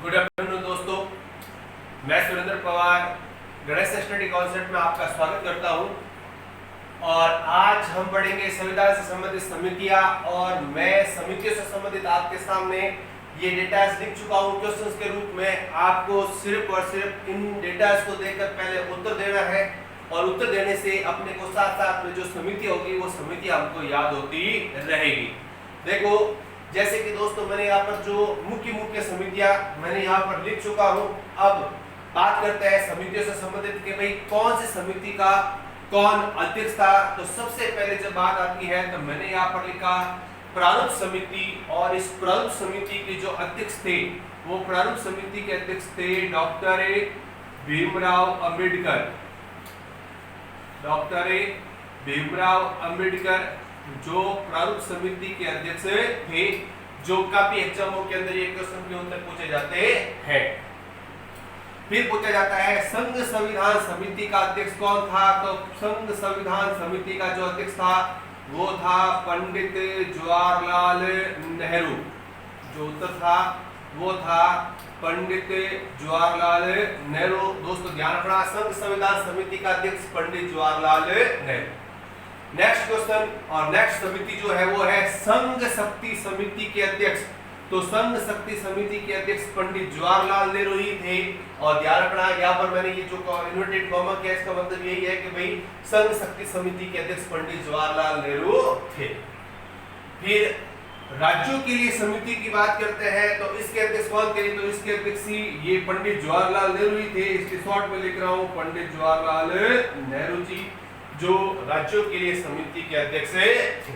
Good afternoon दोस्तों, मैं Surendra Pawar Ganesh study concept में आपका स्वागत करता हूं। और आज हम पढ़ेंगे संविधान से संबंधित समितियां, और मैं समितियों से संबंधित आपके सामने ये डेटास लिख चुका हूं क्वेश्चंस के रूप में। आपको सिर्फ और सिर्फ इन डेटास को देखकर पहले उत्तर देना है, और उत्तर देने से अपने को साथ साथ में जो समिति होगी वो समिति हमको याद होती रहेगी। देखो, जैसे कि दोस्तों मैंने यहाँ पर जो मुख्य समितियां मैंने यहाँ पर लिख चुका हूँ। अब बात करते हैं समितियों से संबंधित कि भाई कौन सी समिति का कौन अध्यक्ष था। तो सबसे पहले जब बात आती है तो मैंने यहाँ पर लिखा प्रारूप समिति, और इस प्रारूप समिति के जो अध्यक्ष थे वो प्रारूप समिति के अध्यक्ष थे डॉक्टर भीमराव अंबेडकर। डॉक्टर भीमराव अंबेडकर जो प्रारूप समिति के अध्यक्ष थे, जो काफी एग्जामों के अंदर ये क्वेश्चन के उत्तर पूछे जाते हैं। फिर पूछा जाता है संघ संविधान समिति का अध्यक्ष कौन था। तो संघ संविधान समिति का जो अध्यक्ष था वो था पंडित जवाहरलाल नेहरू। जो उत्तर था वो था पंडित जवाहरलाल नेहरू। दोस्तों ध्यान रखना, संघ संविधान समिति का अध्यक्ष पंडित जवाहरलाल नेहरू। नेक्स्ट क्वेश्चन, और नेक्स्ट समिति जो है वो है संघ शक्ति समिति के अध्यक्ष। तो संघ शक्ति समिति के अध्यक्ष पंडित जवाहरलाल नेहरू ही थे। और ध्यान रखना, यहाँ पर मैंने ये जो इन्वर्टेड कॉमा किया, इसका मतलब यही है कि भाई संघ शक्ति समिति के अध्यक्ष पंडित जवाहरलाल नेहरू थे। फिर राज्यों के लिए समिति की बात करते हैं तो इसके अध्यक्ष कौन थे। तो इसके अध्यक्ष ये पंडित जवाहरलाल नेहरू ही थे। इसके शॉर्ट में लिख रहा हूँ पंडित जवाहरलाल नेहरू जी, जो राज्यों के लिए समिति के अध्यक्ष थे।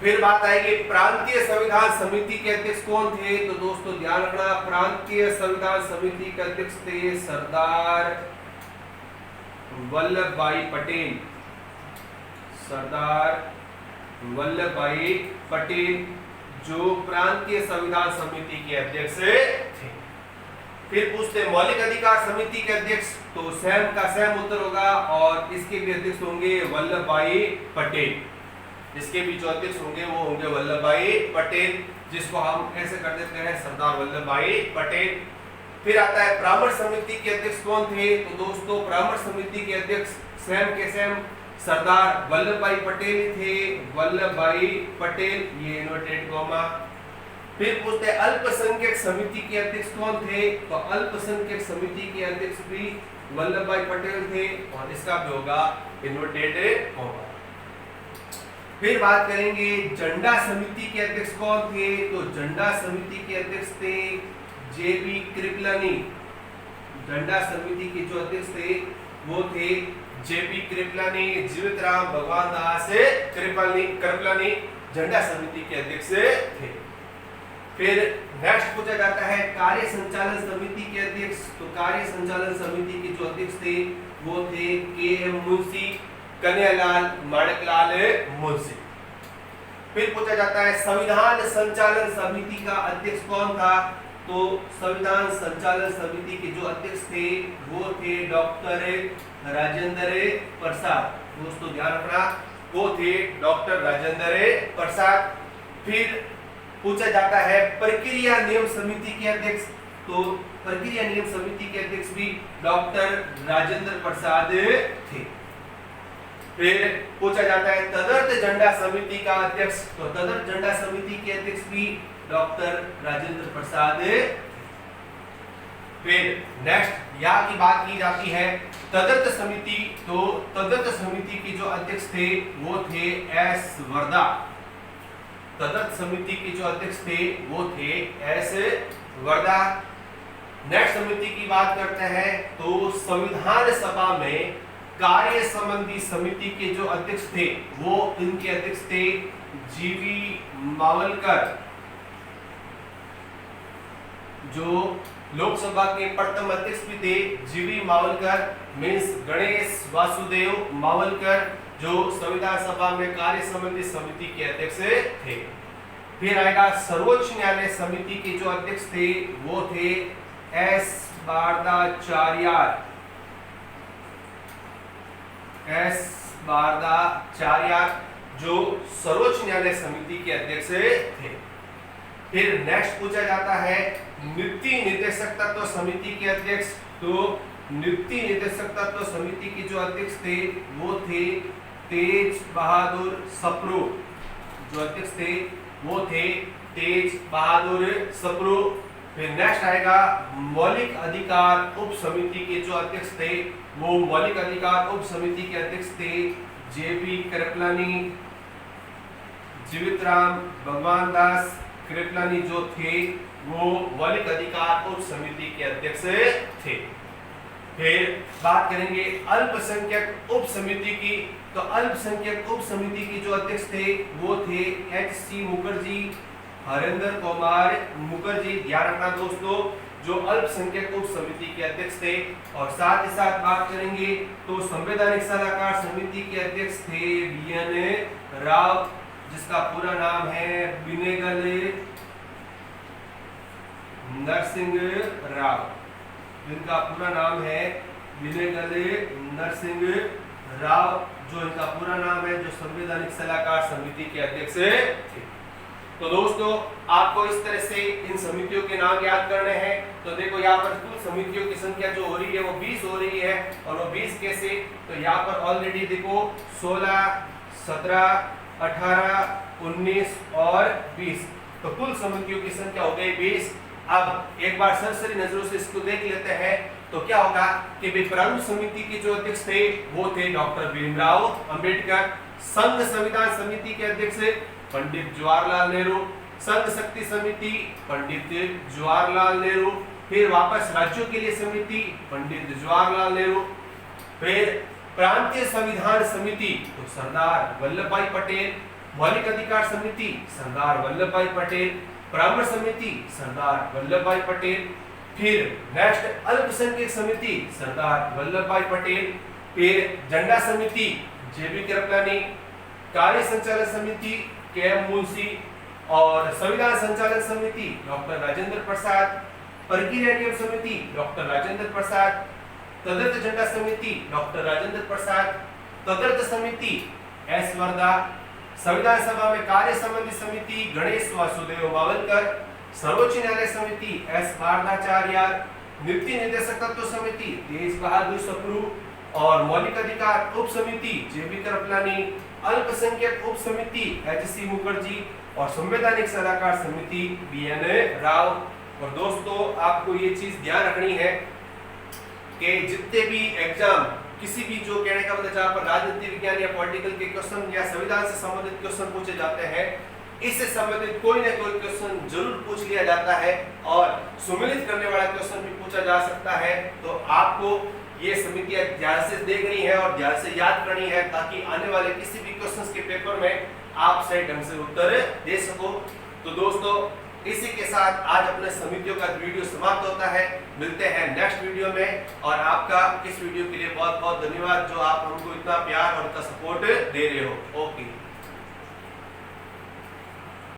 फिर बात आएगी प्रांतीय संविधान समिति के अध्यक्ष कौन थे। तो दोस्तों ध्यान रखना, प्रांतीय संविधान समिति के अध्यक्ष थे सरदार वल्लभ भाई पटेल। सरदार वल्लभ भाई पटेल जो प्रांतीय संविधान समिति के अध्यक्ष थे। फिर पूछते मौलिक अधिकार समिति के अध्यक्ष। तो सेम का सेम उत्तर होगा, और इसके भी अध्यक्ष होंगे वल्लभ भाई पटेल। इसके भी जो अध्यक्ष होंगे वो होंगे वल्लभ भाई पटेल, जिसको हम ऐसे कर देते हैं सरदार वल्लभ भाई पटेल। फिर आता है परामर्श समिति के अध्यक्ष कौन थे। तो दोस्तों परामर्श समिति के अध्यक्ष सेम के सेम सरदार वल्लभ भाई पटेल थे। वल्लभ भाई पटेल, ये इन्वर्टेड कॉमा। फिर पूछते हैं अल्पसंख्यक समिति के अध्यक्ष कौन थे। तो अल्पसंख्यक समिति के अध्यक्ष भी वल्लभ भाई पटेल थे, और इसका भी होगा इन्वर्टेड कॉमा। फिर बात करेंगे झंडा समिति के अध्यक्ष कौन थे। तो झंडा समिति के अध्यक्ष थे जेबी कृपलानी। झंडा समिति के जो अध्यक्ष थे वो थे जेबी कृपलानी। जीवित राम भगवान दास कृपलानी झंडा समिति के अध्यक्ष थे। फिर नेक्स्ट पूछा जाता है कार्य संचालन समिति के अध्यक्ष। तो कार्य संचालन समिति के जो अध्यक्ष थे वो थे के.एम. मुंशी, कन्हैयालाल माणिकलाल मुंशी। फिर पूछा जाता है संविधान संचालन समिति का अध्यक्ष कौन था। तो संविधान संचालन समिति के जो अध्यक्ष थे वो थे डॉक्टर राजेंद्र प्रसाद। दोस्तों ध्यान रखना, वो थे डॉक्टर राजेंद्र प्रसाद। फिर पूछा जाता है प्रक्रिया नियम समिति के अध्यक्ष। तो प्रक्रिया नियम समिति के अध्यक्ष भी डॉक्टर राजेंद्र प्रसाद थे। फिर पूछा जाता है तदर्थ झंडा समिति का अध्यक्ष। तो तदर्थ झंडा समिति के अध्यक्ष भी डॉक्टर राजेंद्र प्रसाद। फिर नेक्स्ट यहाँ की बात की जाती है तदर्थ समिति। तो तदर्थ समिति के जो अध्यक्ष थे वो थे एस वर्धा। तदर्थ समिति के जो अध्यक्ष थे वो थे एस वर्धा। नेक्स्ट समिति की बात करते हैं तो संविधान सभा में कार्य संबंधी समिति के जो अध्यक्ष थे वो इनके अध्यक्ष थे जीवी मावलकर, जो लोकसभा के प्रथम अध्यक्ष भी थे। जीवी मावलकर मीन्स गणेश वासुदेव मावलकर, जो संविधान सभा में कार्य संबंधी समिति के अध्यक्ष थे। फिर आएगा सर्वोच्च न्यायालय समिति के जो अध्यक्ष थे वो थे एस बारदाचार्य। एस बारदाचार्य जो सर्वोच्च न्यायालय समिति के अध्यक्ष थे। फिर नेक्स्ट पूछा जाता है नियुक्ति निर्देशक तत्व समिति के अध्यक्ष। तो नियुक्ति निर्देशक तत्व समिति के जो अध्यक्ष थे वो थे तेज बहादुर सप्रू। जो अध्यक्ष थे वो थे तेज बहादुर सप्रू। फिर नेक्स्ट आएगा मौलिक अधिकार उप समिति के जो अध्यक्ष थे वो मौलिक अधिकार उप समिति के अध्यक्ष थे जेपी कृपलानी, जीवितराम भगवान दास कृपलानी जो थे वो मौलिक अधिकार उप समिति के अध्यक्ष थे। फिर बात करेंगे अल्पसंख्यक उप समिति की। तो अल्पसंख्यक उप समिति की जो अध्यक्ष थे वो थे एच.सी. मुखर्जी, हरेंद्र कुमार मुखर्जी। ध्यान रखना दोस्तों, जो अल्पसंख्यक उप समिति के अध्यक्ष थे। और साथ ही साथ बात करेंगे तो संवैधानिक सलाहकार समिति के अध्यक्ष थे बी.एन. राव, जिसका पूरा नाम है बिनेगल नरसिंह राव, जिनका पूरा नाम है बिनेगल नरसिंह राव, जो इनका पूरा नाम है, जो संवैधानिक सलाहकार समिति के अध्यक्ष थे। तो दोस्तों आपको इस तरह से इन समितियों के नाम याद करने हैं। तो देखो यहाँ पर कुल समितियों की संख्या जो हो रही है वो 20 हो रही है। और वो 20 कैसे, तो यहाँ पर ऑलरेडी देखो 16, 17, 18, 19 और 20, तो कुल समितियों की संख्या हो गई 20। अब एक बार सरसरी नजरों से इसको देख लेते हैं तो क्या होगा कि प्रारंभ समिति के जो अध्यक्ष थे वो थे डॉक्टर भीमराव अंबेडकर। संघ संविधान समिति के अध्यक्ष पंडित जवाहरलाल नेहरू। संघ शक्ति समिति पंडित जवाहरलाल नेहरू। फिर वापस राज्यों के लिए समिति पंडित जवाहरलाल नेहरू। फिर प्रांतीय संविधान समिति तो सरदार वल्लभ भाई पटेल। मौलिक अधिकार समिति सरदार वल्लभ भाई पटेल। परामर्श समिति सरदार वल्लभ भाई पटेल। फिर नेक्स्ट अल्पसंख्यक समिति सरदार वल्लभ भाई पटेल। फिर झंडा समिति जेबी कृपलानी। कार्य संचालन समिति के.एम. मुंशी। और संविधान संचालन समिति डॉक्टर राजेंद्र प्रसाद। प्रक्रिया नियम समिति डॉक्टर राजेंद्र प्रसाद। तदर्थ झंडा समिति डॉक्टर राजेंद्र प्रसाद। तदर्थ समिति एस. वर्धा। संविधान सभा में कार्य संबंधी समिति गणेश वासुदेव मावलकर। सर्वोच्च न्यायालय समिति एस. भारताचार्य। नियुक्ति निर्देशक तत्व समिति तेज बहादुर सप्रू। और मौलिक अधिकार उप समिति जेबी कृपलानी। अल्पसंख्यक उप समिति एच.सी. मुखर्जी। और संवैधानिक सलाहकार समिति बी.एन. राव। और दोस्तों आपको ये चीज ध्यान रखनी है कि जितने भी एग्जाम किसी भी जो कहने का मतलब जहाँ पर राजनीति विज्ञान या पॉलिटिकल के क्वेश्चन या संविधान से संबंधित क्वेश्चन पूछे जाते हैं, इससे संबंधित कोई ना कोई क्वेश्चन जरूर पूछ लिया जाता है और सम्मिलित करने वाला क्वेश्चन भी पूछा जा सकता है। तो आपको ये समितियां ध्यान से देखनी है और ध्यान से याद करनी है ताकि आने वाले किसी भी क्वेश्चन के पेपर में आप सही ढंग से उत्तर दे सको। तो दोस्तों इसी के साथ आज अपने समितियों का वीडियो समाप्त होता है। मिलते हैं नेक्स्ट वीडियो में। और आपका इस वीडियो के लिए बहुत बहुत धन्यवाद जो आप हमको इतना प्यार और इतना सपोर्ट दे रहे हो। ओके।